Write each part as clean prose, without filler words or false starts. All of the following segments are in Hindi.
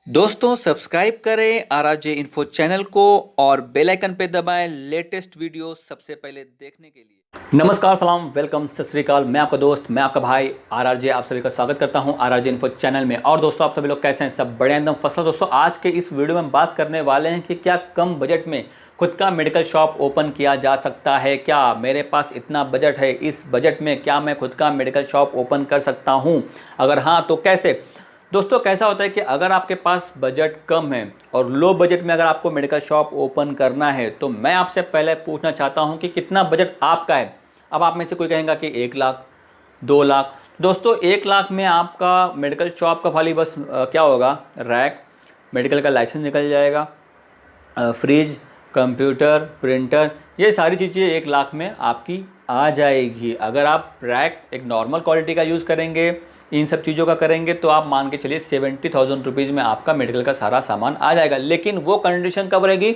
दोस्तों सब्सक्राइब करें आरआरजे इन्फो चैनल को और बेल आइकन पे दबाएं लेटेस्ट वीडियो सबसे पहले देखने के लिए। नमस्कार, सलाम, वेलकम, सत श्री अकाल। मैं आपका दोस्त, मैं आपका भाई आरआरजे आप सभी का स्वागत करता हूं आरआरजे इन्फो चैनल में। और दोस्तों आप सभी लोग कैसे हैं? सब बढ़िया, एकदम फर्स्ट क्लास। दोस्तों आज के इस वीडियो में हम बात करने वाले हैं कि क्या कम बजट में खुद का मेडिकल शॉप ओपन किया जा सकता है। क्या मेरे पास इतना बजट है, इस बजट में क्या मैं खुद का मेडिकल शॉप ओपन कर सकता हूँ? अगर हाँ तो कैसे? दोस्तों कैसा होता है कि अगर आपके पास बजट कम है और लो बजट में अगर आपको मेडिकल शॉप ओपन करना है तो मैं आपसे पहले पूछना चाहता हूं कि कितना बजट आपका है। अब आप में से कोई कहेगा कि 1 लाख, 2 लाख। दोस्तों 1 लाख में आपका मेडिकल शॉप का खाली बस क्या होगा, रैक, मेडिकल का लाइसेंस निकल जाएगा, फ्रिज, कंप्यूटर, प्रिंटर, ये सारी चीज़ें 1 लाख में आपकी आ जाएगी। अगर आप रैक एक नॉर्मल क्वालिटी का यूज़ करेंगे, इन सब चीज़ों का करेंगे तो आप मान के चलिए 70,000 रुपीज़ में आपका मेडिकल का सारा सामान आ जाएगा। लेकिन वो कंडीशन कब रहेगी?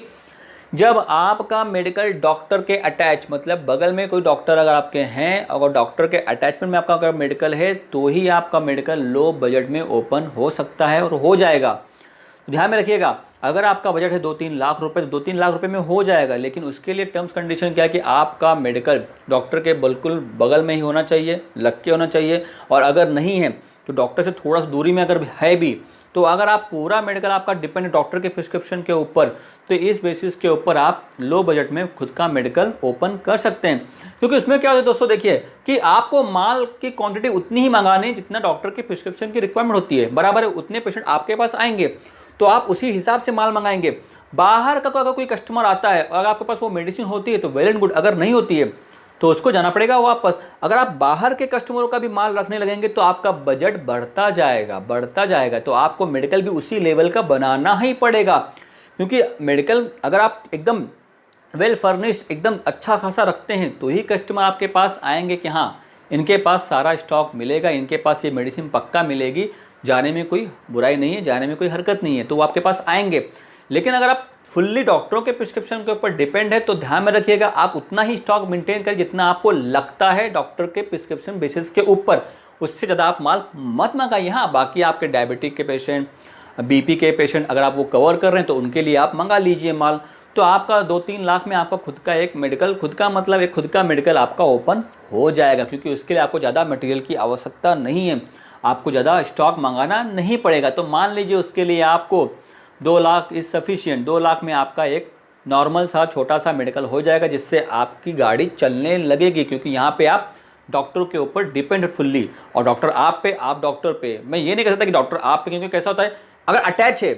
जब आपका मेडिकल डॉक्टर के अटैच, मतलब बगल में कोई डॉक्टर अगर आपके हैं, अगर डॉक्टर के अटैचमेंट में आपका अगर मेडिकल है तो ही आपका मेडिकल लो बजट में ओपन हो सकता है और हो जाएगा। तो ध्यान में रखिएगा, अगर आपका बजट है 2-3 लाख रुपए तो 2-3 लाख रुपए में हो जाएगा। लेकिन उसके लिए टर्म्स कंडीशन क्या है कि आपका मेडिकल डॉक्टर के बिल्कुल बगल में ही होना चाहिए, लग के होना चाहिए। और अगर नहीं है तो डॉक्टर से थोड़ा सा दूरी में अगर है भी, तो अगर आप पूरा मेडिकल आपका डिपेंड डॉक्टर के प्रिस्क्रिप्शन के ऊपर, तो इस बेसिस के ऊपर आप लो बजट में खुद का मेडिकल ओपन कर सकते हैं। क्योंकि उसमें क्या होता है दोस्तों, देखिए कि आपको माल की क्वांटिटी उतनी ही मंगानी जितना डॉक्टर के प्रिस्क्रिप्शन की रिक्वायरमेंट होती है, बराबर है। उतने पेशेंट आपके पास आएंगे तो आप उसी हिसाब से माल मंगाएंगे। बाहर का अगर कोई कस्टमर आता है और आपके पास वो मेडिसिन होती है तो वेल एंड गुड, अगर नहीं होती है तो उसको जाना पड़ेगा वापस। अगर आप बाहर के कस्टमरों का भी माल रखने लगेंगे तो आपका बजट बढ़ता जाएगा। तो आपको मेडिकल भी उसी लेवल का बनाना ही पड़ेगा। क्योंकि मेडिकल अगर आप एकदम वेल फर्निश्ड, एकदम अच्छा खासा रखते हैं तो ही कस्टमर आपके पास आएंगे कि हाँ इनके पास सारा स्टॉक मिलेगा, इनके पास ये मेडिसिन पक्का मिलेगी, जाने में कोई बुराई नहीं है, जाने में कोई हरकत नहीं है, तो वो आपके पास आएंगे। लेकिन अगर आप फुल्ली डॉक्टरों के प्रिस्क्रिप्शन के ऊपर डिपेंड है तो ध्यान में रखिएगा, आप उतना ही स्टॉक मेंटेन करें जितना आपको लगता है डॉक्टर के प्रिस्क्रिप्शन बेसिस के ऊपर। उससे ज़्यादा आप माल मत मंगाइए। हाँ, बाकी आपके डायबिटिक के पेशेंट, बीपी के पेशेंट अगर आप वो कवर कर रहे हैं तो उनके लिए आप मंगा लीजिए माल। तो आपका 2-3 लाख में आपका खुद का एक मेडिकल, खुद का मतलब एक खुद का मेडिकल आपका ओपन हो जाएगा। क्योंकि उसके लिए आपको ज़्यादा मटेरियल की आवश्यकता नहीं है, आपको ज़्यादा स्टॉक मंगाना नहीं पड़ेगा। तो मान लीजिए उसके लिए आपको 2 लाख इज़ सफिशिएंट। 2 लाख में आपका एक नॉर्मल सा छोटा सा मेडिकल हो जाएगा जिससे आपकी गाड़ी चलने लगेगी। क्योंकि यहाँ पे आप डॉक्टर के ऊपर डिपेंड फुल्ली, और डॉक्टर आप पे, आप डॉक्टर पे। मैं ये नहीं कह सकता कि डॉक्टर आप पे, क्योंकि कैसा होता है अगर अटैच है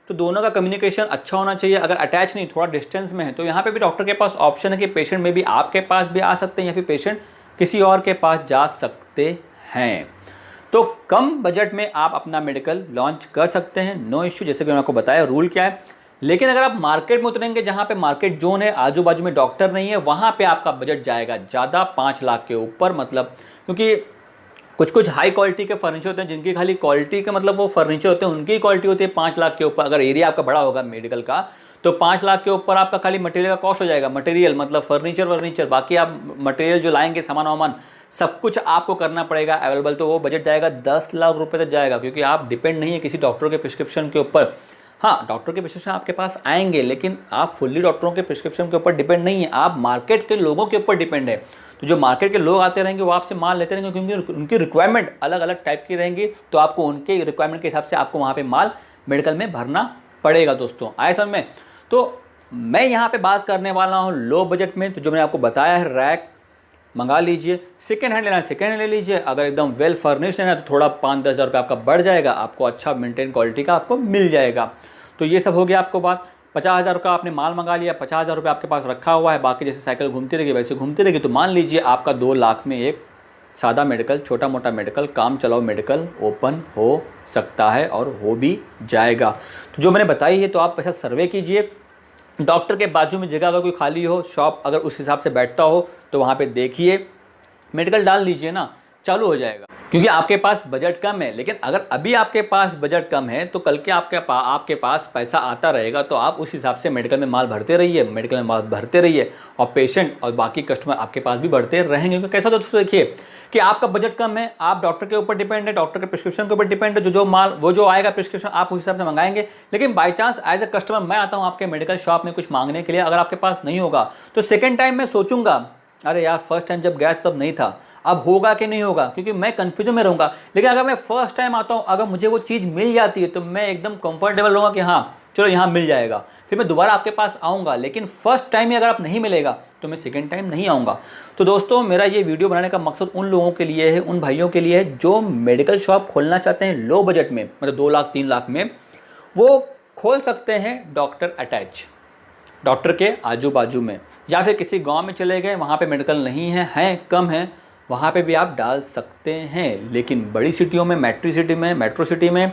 तो दोनों का कम्युनिकेशन अच्छा होना चाहिए। अगर अटैच नहीं, थोड़ा डिस्टेंस में है, तो यहाँ पे भी डॉक्टर के पास ऑप्शन है कि पेशेंट में भी आपके पास भी आ सकते हैं या फिर पेशेंट किसी और के पास जा सकते हैं। तो कम बजट में आप अपना मेडिकल लॉन्च कर सकते हैं, नो इश्यू। जैसे कि मैंने आपको बताया रूल क्या है। लेकिन अगर आप मार्केट में उतरेंगे जहाँ पे मार्केट जोन है, आजू बाजू में डॉक्टर नहीं है, वहाँ पे आपका बजट जाएगा ज़्यादा, 5 लाख के ऊपर। मतलब क्योंकि कुछ कुछ हाई क्वालिटी के फर्नीचर होते हैं जिनकी खाली क्वालिटी के मतलब वो फर्नीचर होते हैं, उनकी क्वालिटी होती है 5 लाख के ऊपर। अगर एरिया आपका बड़ा होगा मेडिकल का तो 5 लाख के ऊपर आपका खाली मटेरियल का कॉस्ट हो जाएगा। मटेरियल मतलब फर्नीचर, बाकी आप मटेरियल जो लाएंगे, सामान वामान, सब कुछ आपको करना पड़ेगा अवेलेबल। तो वो बजट जाएगा 10 लाख रुपए तक जाएगा। क्योंकि आप डिपेंड नहीं है किसी डॉक्टर के प्रिस्क्रिप्शन के ऊपर। हाँ, डॉक्टर के प्रिस्क्रिप्शन आपके पास आएंगे लेकिन आप फुल्ली डॉक्टरों के प्रिस्क्रिप्शन के ऊपर डिपेंड नहीं है, आप मार्केट के लोगों के ऊपर डिपेंड है। तो जो मार्केट के लोग आते रहेंगे वो आपसे माल लेते रहेंगे, क्योंकि उनकी रिक्वायरमेंट अलग अलग टाइप की रहेंगी। तो आपको उनके रिक्वायरमेंट के हिसाब से आपको वहाँ पे माल मेडिकल में भरना पड़ेगा। दोस्तों आए समझ में? तो मैं यहाँ पे बात करने वाला हूँ लो बजट में। तो जो मैंने आपको बताया है, रैक मंगा लीजिए। सेकेंड हैंड लेना है सेकेंड हैंड ले लीजिए। अगर एकदम वेल फर्निश्ड लेना है तो थोड़ा 5-10 हज़ार रुपये आपका बढ़ जाएगा, आपको अच्छा मेंटेन क्वालिटी का आपको मिल जाएगा। तो ये सब हो गया आपको बात। 50,000 का आपने माल मंगा लिया, 50,000 रुपये आपके पास रखा हुआ है, बाकी जैसे साइकिल घूमती रहेगी वैसे घूमती रहेगी। तो मान लीजिए आपका 2 लाख में एक सादा मेडिकल, छोटा मोटा मेडिकल, काम चलाओ मेडिकल ओपन हो सकता है और हो भी जाएगा। तो जो मैंने बताई है तो आप वैसा सर्वे कीजिए। डॉक्टर के बाजू में जगह अगर कोई खाली हो, शॉप अगर उस हिसाब से बैठता हो तो वहाँ पे देखिए, मेडिकल डाल लीजिए ना, चालू हो जाएगा। क्योंकि आपके पास बजट कम है। लेकिन अगर अभी आपके पास बजट कम है तो कल के आपके पास पैसा आता रहेगा तो आप उस हिसाब से मेडिकल में माल भरते रहिए और पेशेंट और बाकी कस्टमर आपके पास भी बढ़ते रहेंगे। क्योंकि कैसा दोस्तों देखिए कि आपका बजट कम है, आप डॉक्टर के ऊपर डिपेंड है, डॉक्टर के प्रिस्क्रिप्शन के ऊपर डिपेंड है, जो माल वो जो आएगा प्रिस्क्रिप्शन आप उस हिसाब से मंगाएंगे। लेकिन by chance as a customer मैं आता हूँ आपके मेडिकल शॉप में कुछ मांगने के लिए, अगर आपके पास नहीं होगा तो सेकेंड टाइम मैं सोचूंगा अरे यार फर्स्ट टाइम जब गया तब नहीं था, अब होगा कि नहीं होगा, क्योंकि मैं कंफ्यूजन में रहूंगा। लेकिन अगर मैं फर्स्ट टाइम आता हूं, अगर मुझे वो चीज़ मिल जाती है तो मैं एकदम कंफर्टेबल रहूंगा कि हाँ चलो यहाँ मिल जाएगा, फिर मैं दोबारा आपके पास आऊँगा। लेकिन फर्स्ट टाइम ही अगर आप नहीं मिलेगा तो मैं सेकेंड टाइम नहीं आऊँगा। तो दोस्तों मेरा ये वीडियो बनाने का मकसद उन लोगों के लिए है, उन भाइयों के लिए है जो मेडिकल शॉप खोलना चाहते हैं लो बजट में, मतलब 2 लाख 3 लाख में। वो खोल सकते हैं डॉक्टर अटैच, डॉक्टर के आजू बाजू में, या फिर किसी गांव में चले गए वहाँ पे मेडिकल नहीं है कम है, वहाँ पे भी आप डाल सकते हैं। लेकिन बड़ी सिटियों में, मेट्रो सिटी में,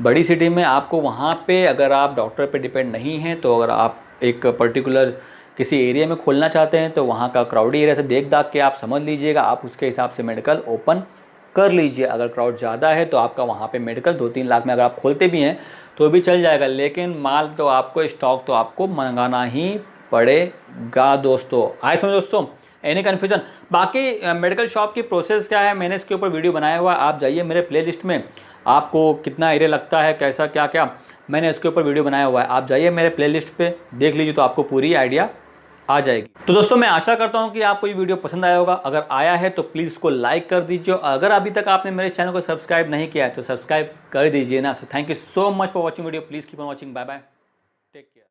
बड़ी सिटी में आपको वहाँ पे अगर आप डॉक्टर पे डिपेंड नहीं हैं, तो अगर आप एक पर्टिकुलर किसी एरिया में खोलना चाहते हैं तो वहाँ का क्राउडी एरिया से देख दाख के आप समझ लीजिएगा, आप उसके हिसाब से मेडिकल ओपन कर लीजिए। अगर क्राउड ज़्यादा है तो आपका वहाँ पे मेडिकल 2-3 लाख में अगर आप खोलते भी हैं तो भी चल जाएगा। लेकिन माल तो आपको, स्टॉक तो आपको मंगाना ही पड़ेगा दोस्तों। आए समझ दोस्तों, एनी कन्फ्यूजन? बाकी मेडिकल शॉप की प्रोसेस क्या है मैंने इसके ऊपर वीडियो बनाया हुआ है, आप जाइए मेरे प्लेलिस्ट में, आपको कितना एरिया लगता है, कैसा क्या क्या मैंने इसके ऊपर वीडियो बनाया हुआ है, आप जाइए मेरे प्लेलिस्ट पे देख लीजिए तो आपको पूरी आइडिया आ जाएगी। तो दोस्तों मैं आशा करता हूं कि आपको ये वीडियो पसंद आया होगा। अगर आया है तो प्लीज़ इसको लाइक कर दीजिए, अगर अभी तक आपने मेरे चैनल को सब्सक्राइब नहीं किया है तो सब्सक्राइब कर दीजिए ना। So thank you so much for watching video, please keep on watching, bye bye, take care.